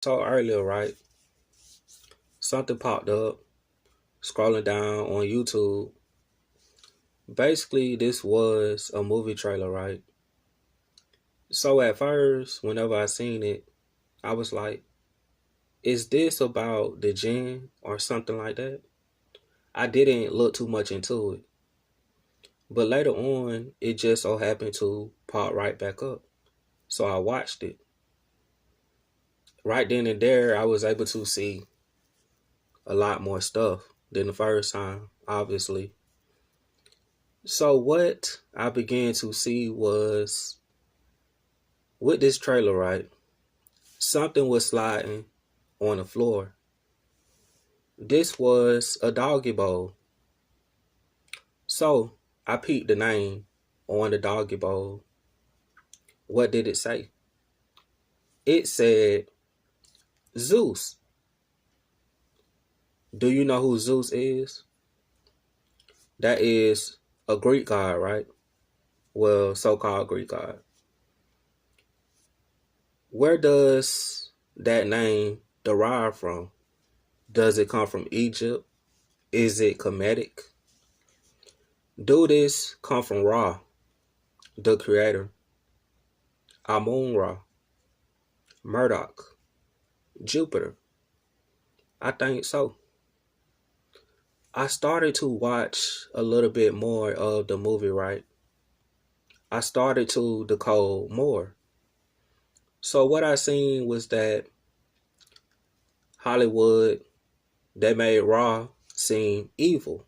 So earlier, right? Something popped up scrolling down on YouTube. Basically, this was a movie trailer, right? So at first, whenever I seen it, I was like, is this about the jinn or something like that? I didn't look too much into it. But later on, it just so happened to pop right back up. So I watched it. Right then and there, I was able to see a lot more stuff than the first time, obviously. So what I began to see was with this trailer, right? Something was sliding on the floor. This was a doggy bowl. So I peeped the name on the doggy bowl. What did it say? It said Zeus. Do you know who Zeus is? That is a Greek god, right? Well, so-called Greek god. Where does that name derive from? Does it come from Egypt? Is it Kemetic? Do this come from Ra, the creator? Amun Ra, Murdoch, Jupiter? I think so. I started to watch a little bit more of the movie, right? I started to decode more. So what I seen was that Hollywood, they made Ra seem evil.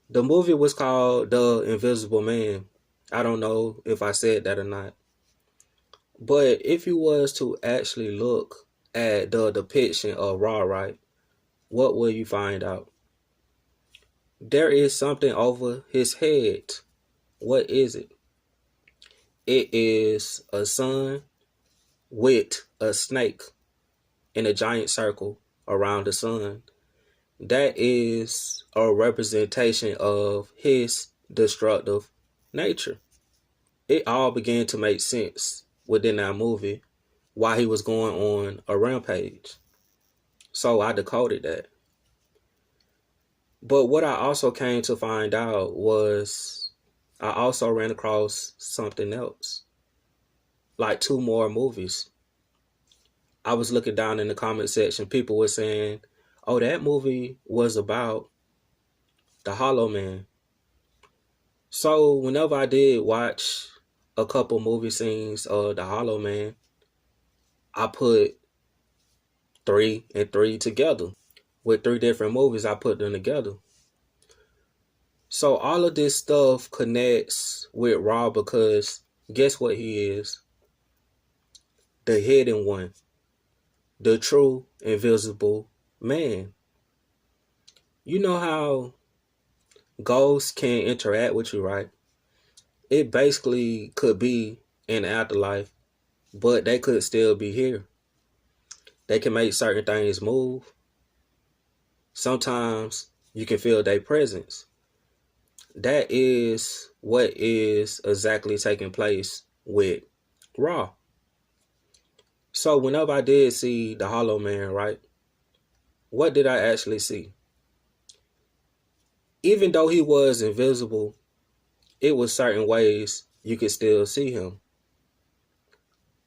The movie was called The Invisible Man. I don't know if I said that or not. But if you was to actually look at the depiction of Ra, right, what will you find out? There is something over his head. What is it? It is a sun with a snake in a giant circle around the sun. That is a representation of his destructive nature. It all began to make sense within that movie while he was going on a rampage. So I decoded that. But what I also came to find out was I also ran across something else, like two more movies. I was looking down in the comment section, people were saying, oh, that movie was about the Hollow Man. So whenever I did watch a couple movie scenes of the Hollow Man, I put three and three together. With three different movies, I put them together. So all of this stuff connects with Ra because guess what he is? The hidden one. The true invisible man. You know how ghosts can interact with you, right? It basically could be in the afterlife, but they could still be here. They can make certain things move. Sometimes you can feel their presence. That is what is exactly taking place with Ra. So whenever I did see the Hollow Man, right, what did I actually see? Even though he was invisible, it was certain ways you could still see him.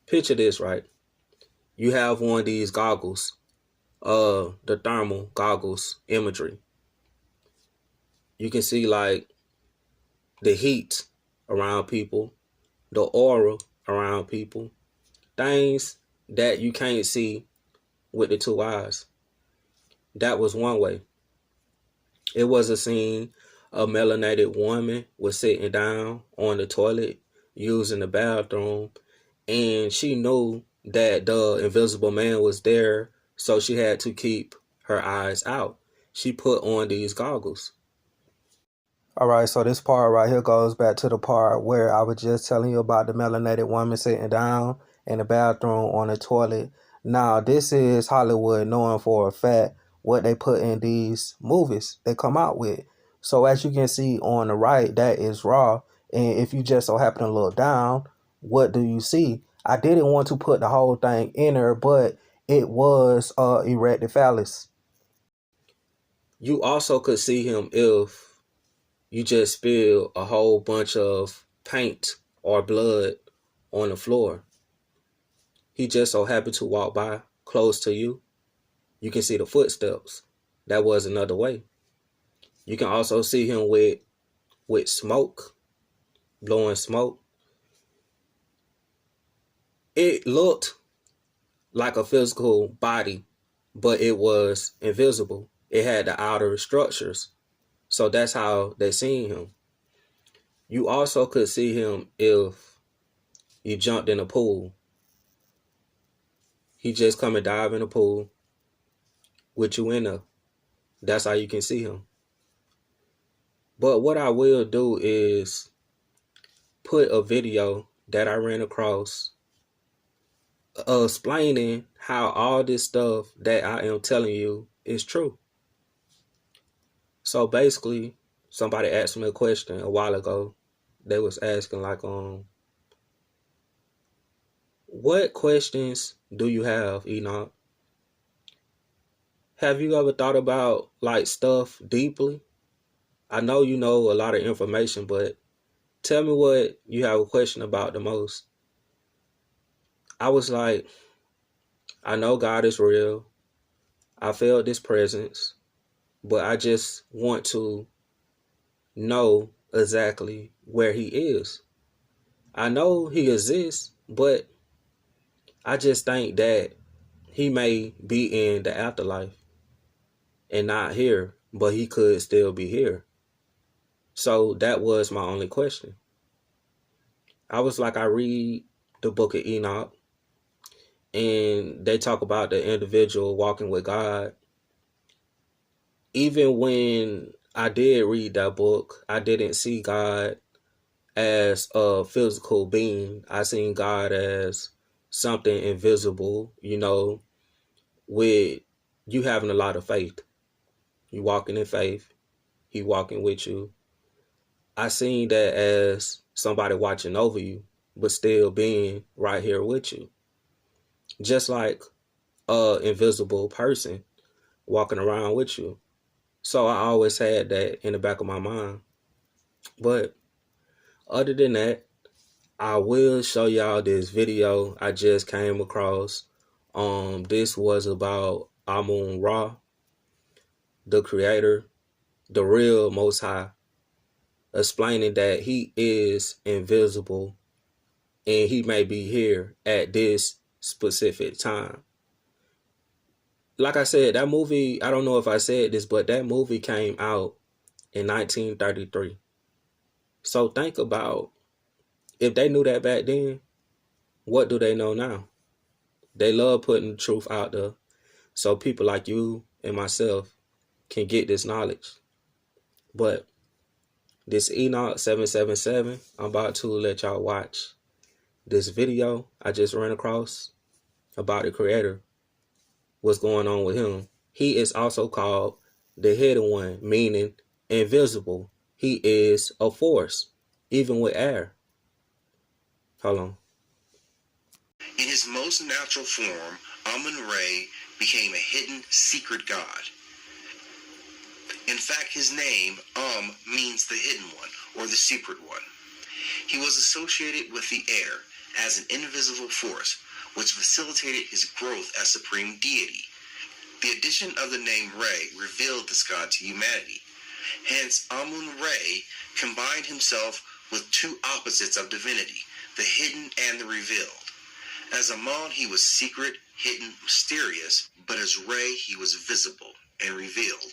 Picture this, right? You have one of these goggles, the thermal goggles imagery. You can see like the heat around people, the aura around people, things that you can't see with the two eyes. That was one way. It was a scene a melanated woman was sitting down on the toilet using the bathroom, and she knew that the invisible man was there, so she had to keep her eyes out. She put on these goggles. All right, so this part right here goes back to the part where I was just telling you about the melanated woman sitting down in the bathroom on the toilet. Now, this is Hollywood knowing for a fact what they put in these movies they come out with. So as you can see on the right, that is Raw. And if you just so happen to look down, what do you see? I didn't want to put the whole thing in there, but it was erected phallus. You also could see him if you just spill a whole bunch of paint or blood on the floor. He just so happened to walk by close to you. You can see the footsteps. That was another way. You can also see him with smoke, blowing smoke. It looked like a physical body, but it was invisible. It had the outer structures. So that's how they seen him. You also could see him if you jumped in a pool. He just come and dive in the pool with you in there. That's how you can see him. But what I will do is put a video that I ran across explaining how all this stuff that I am telling you is true. So basically, somebody asked me a question a while ago. They was asking like, what questions do you have, Enoch? Have you ever thought about like stuff deeply? I know you know a lot of information, but tell me what you have a question about the most. I was like, I know God is real. I felt this presence, but I just want to know exactly where he is. I know he exists, but I just think that he may be in the afterlife and not here, but he could still be here. So that was my only question. I was like, I read the book of Enoch and they talk about the individual walking with God. Even when I did read that book, I didn't see God as a physical being. I seen God as something invisible, with you having a lot of faith. You walking in faith, he walking with you. I seen that as somebody watching over you, but still being right here with you. Just like a invisible person walking around with you. So I always had that in the back of my mind. But other than that, I will show y'all this video I just came across. This was about Amun Ra, the creator, the real Most High, explaining that he is invisible and he may be here at this specific time. Like I said, that movie, I don't know if I said this, but that movie came out in 1933. So think about, if they knew that back then, what do they know now? They love putting the truth out there so people like you and myself can get this knowledge. But this Enoch 777, I'm about to let y'all watch this video I just ran across about the creator, what's going on with him. He is also called the hidden one, meaning invisible. He is a force, even with air. Hold on. In his most natural form, Amun Ra became a hidden, secret god. In fact, his name, means the hidden one, or the secret one. He was associated with the air as an invisible force, which facilitated his growth as supreme deity. The addition of the name Ra revealed this god to humanity. Hence, Amun Ra combined himself with two opposites of divinity, the hidden and the revealed. As Amun, he was secret, hidden, mysterious, but as Ra, he was visible and revealed.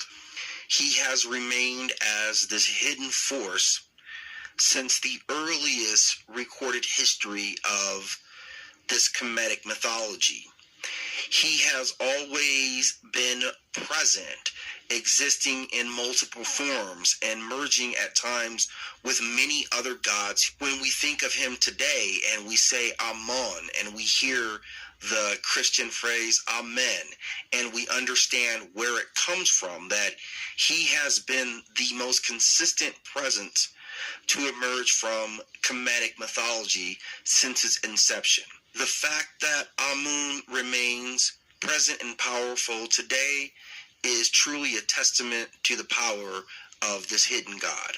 He has remained as this hidden force since the earliest recorded history of this Kemetic mythology. He has always been present, existing in multiple forms and merging at times with many other gods. When we think of him today and we say Amun and we hear the Christian phrase Amen and we understand where it comes from, that he has been the most consistent presence to emerge from Kemetic mythology since its inception. The fact that Amun remains present and powerful today is truly a testament to the power of this hidden God.